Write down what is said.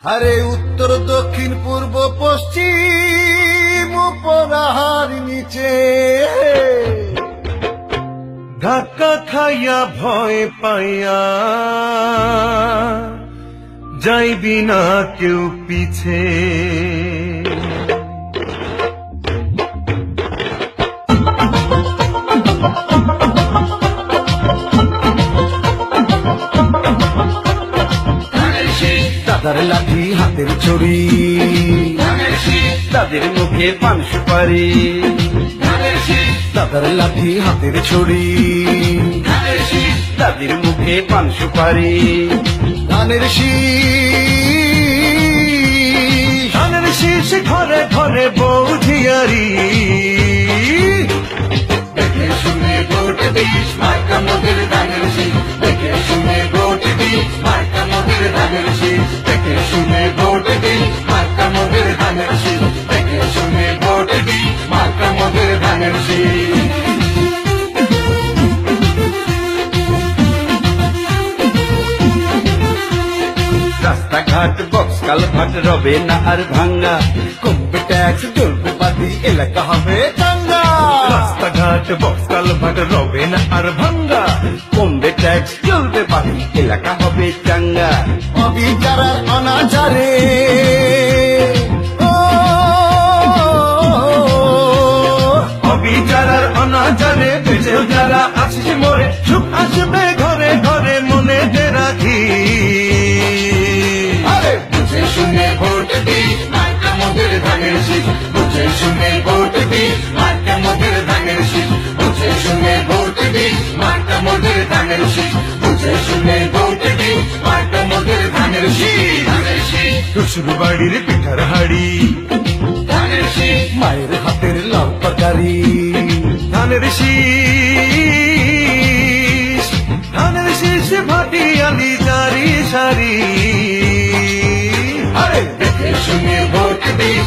আরে উত্তর দক্ষিণ পূর্ব পশ্চিম উপরাহার নিচে ধাক্কা খাইয়া ভয় পাইয়া যাইবি না কেউ পিছে। দাদার লাঠি হাতের ছড়ি, তাদের মুখে পান সুপারি, দাদার লাঠি হাতের ছড়ি, তাদের মুখে পান সুপারি। ধানের শীষ, ধানের শীষ ঘরে ঘরে বৌঝিয়ারি, দেখে শুনে ভোট দিস মার্কা মোদের ধানের শীষ, দেখে শুনে ভোট দিস মার্কা মোদের ধানের শীষ, দেখে শুনে ভোট দিস মার্কা মোদের ধানের শীষ, দেখে শুনে ভোট দিস মার্কা মোদের ধানের শীষ। রাস্তাঘাট বক্স কালভাট রবে না আর ভাঙ্গা, কমবে ট্যাক্স জ্বলবে বাতি এলাকা হবে চাঙ্গা। রাস্তাঘাট বক্স কালভাট রবে না আর ভাঙ্গা, কমবে ট্যাক্স চলবে বাকি এলাকা হবে চাঙ্গা। অবিচারার অনাচারে অবিচারার অনাচারে বেঁচেও যারা আসিস মরে, সুখ আসবে ঘরে ঘরে মনে রাখি। বুঝে শুনে ভোট দিস মার্কা মোদের ধানের শীষ, বুঝে শুনে ভোট দিস মার্কা মোদের ধানের শীষ, বুঝে শুনে ভোট দিস মার্কা মোদের ধানের শীষ, বুঝে শুনে ভোট দিস মার্কা মোদের ধানের শীষ। ধানের শীষ, শ্বশুর বাড়ির পিঠার হাড়ি, ধানের শীষ, মায়ের হাতের লাউ তরকারি, ধানের শীষ, ধানের শীষ ভাটি আলি জারি সারি। দেখে শুনে ভোট দিস